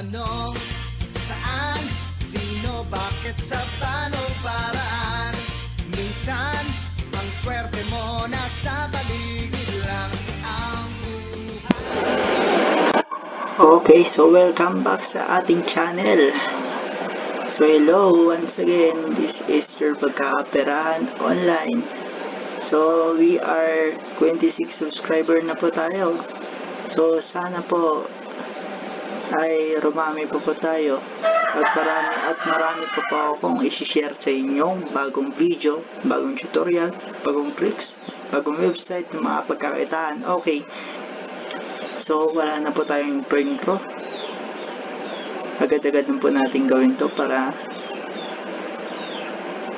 ano, saan, sino, bakit, sa paano, paraan. Minsan, ang swerte mo nasa paligid lang ang buhay. Okay, so welcome back sa ating channel. So hello, once again, this is your pagkakaperahan online. So we are 26 subscriber na po tayo. So sana po ay rumami po tayo at marami po akong i-share sa inyong bagong video, bagong tutorial, bagong tricks, bagong website na mga pagkakitaan. Okay, so wala na po tayong intro. Agad-agad na po natin gawin to para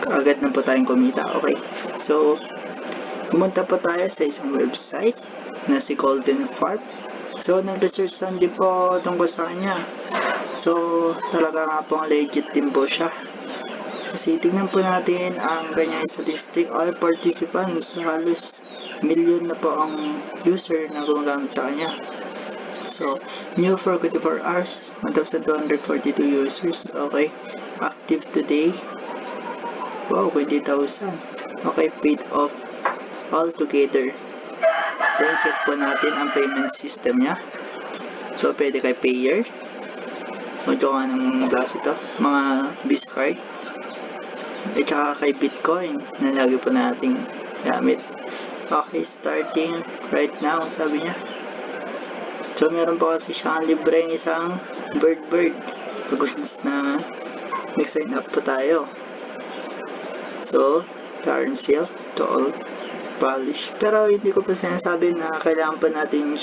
agad na po tayong kumita. Okay, so pumunta po tayo sa isang website na si golden-farm. So nag-research din po tungkol sa kanya. So talaga nga pong legit din po siya. Kasi tingnan po natin ang kanyang statistic. All participants, halos million na po ang user na gumagamit sa kanya. So, new for 24 hours, 1,242 users. Okay, active today. Wow, 20,000. Okay, paid off all together. Then check po natin ang payment system niya. So, pwede kay payer. Ito nga ng klase ito, mga Biz card. At saka kay Bitcoin na lagi po nating gamit. Okay, starting right now, sabi niya. So, meron po kasi siyang libreng isang bird goods na nag-sign up po tayo. So, currency to all polish. Pero hindi ko pa sinasabi na kailangan po nating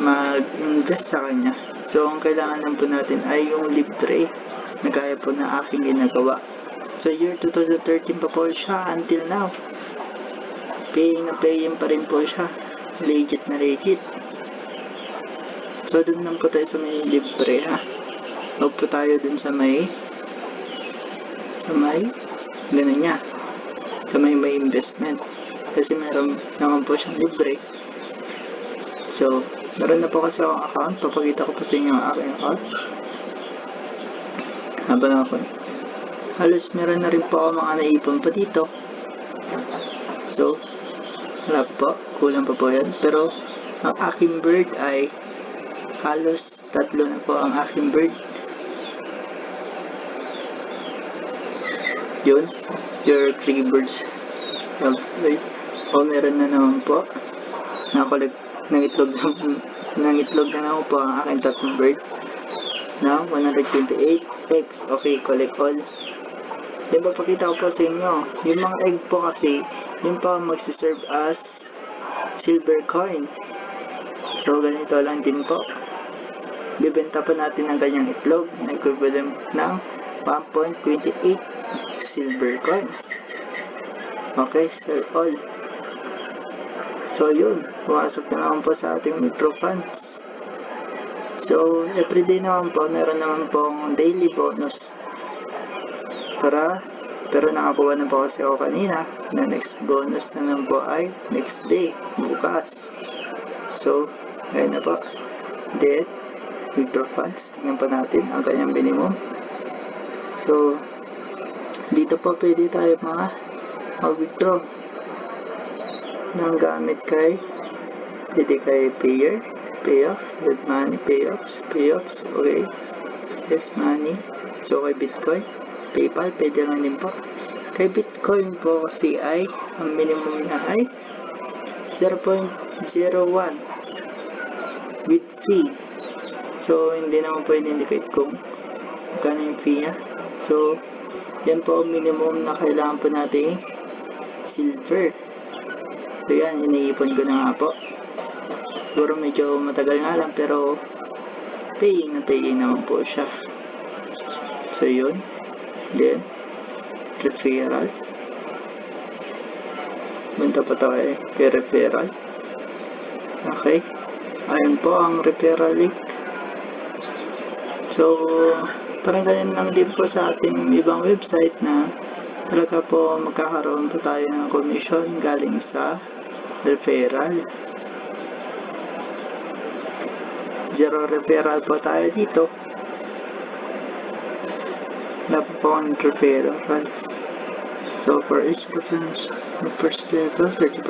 mag-invest sa kanya. So, ang kailangan lang po natin ay yung libre na gaya po na aking ginagawa. So, year 2013 pa po siya until now. Paying pa rin po siya. Legit na legit. So, dun lang po tayo sa may libre, ha. Huwag po tayo dun sa may ganun niya. Sa may investment. Kasi meron naman po siyang libre. So, meron na po kasi akong account. Papakita ko po sa inyo ang aking account. Habang ako. Halos meron na rin po ako mga naipon pa dito. So, wala po. Kulang pa po yan. Pero, ang aking bird ay halos 3 na po ang aking bird. Yun. Your 3 birds. O, meron na naman po. Nakakolect ng itlog na naman po ang aking 3 bird. Now, 128 eggs. Okay, collect all. Then, papakita ko po sa inyo. Yung mga egg po kasi, yun po magsiserve as silver coin. So, ganito lang din po. Bibenta po natin ang kanyang itlog na equivalent ng 1.28 silver coins. Okay, sell all. So, yun. Pumasok na naman po sa ating micro funds. So, everyday naman po, meron naman pong daily bonus. Pero nakakuha na po kasi ako kanina na next bonus na naman po ay next day, bukas. So, ayun na po. Then, withdraw funds. Tingnan pa natin ang kanyang minimum. So, dito po pwede tayo mag-withdraw ng gamit pwede kay payer, payoff, red money, payoffs, okay. Yes, money. So, kay Bitcoin, PayPal, pwede lang din po. Kay Bitcoin po kasi ay, ang minimum niya ay 0.01 with fee. So, hindi naman pwede indicate kung magkano yung fee niya. So, yan po ang minimum na kailangan po natin silver. So, yan, iniipon ko na nga po. Siguro medyo matagal nga lang, pero paying naman po siya. So, yun. Then, referral. Punta pa tayo kay referral. Okay. Ayan po ang referral link. So, parang ganyan lang din po sa ating ibang website na talaga po magkakaroon po tayo ng commission galing sa referral. 0 referral po tayo dito. Wala po akong referral. So for each reference, the first level 30%,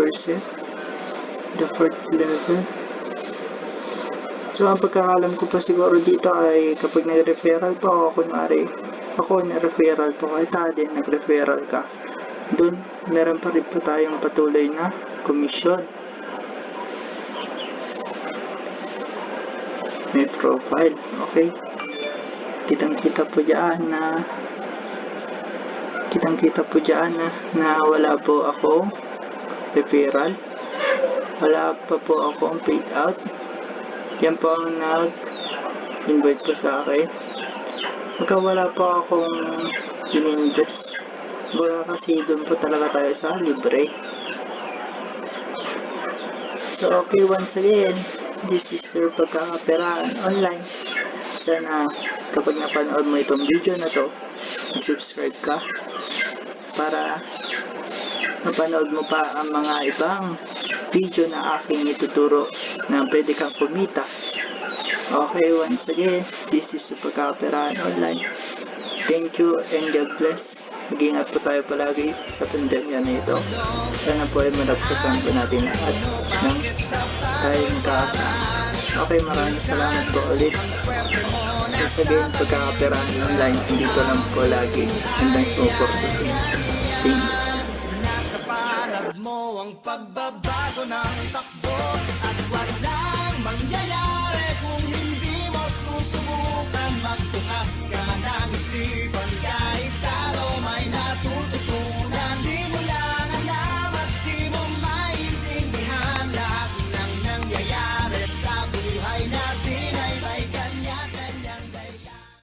the fourth level. So ang pagkakalam ko pa siguro dito ay kapag nag-referral po ako, kunwari ako na-referral po kahit din nag-referral ka, doon meron pa rin po tayong patuloy na commission. May profile, okay, kitang-kita po dyan na wala po ako referral, wala pa po akong paid out. Yan po ang nag-invite po sa akin. Pagka wala po akong in-invest, wala, kasi doon po talaga tayo sa libre. So okay, once again, this is your pagkakaperaan online. Sana kapag napanood mo itong video na to, subscribe ka para mapanood mo pa ang mga ibang video na aking ituturo na pwede kang kumita. Okay, once again, this is your pagkakaperaan online. Thank you and God bless. Mag-ingat po tayo palagi sa pandemya na ito. Sana po ay malagpasan po natin lahat ng tayo magkakasama. Okay, maraming salamat po ulit. Once again, pagkakaperaan online, dito lang po lagi. Hanggang sa purpose. Thank you. Nasa palad mo ang pagbabago ng takbo.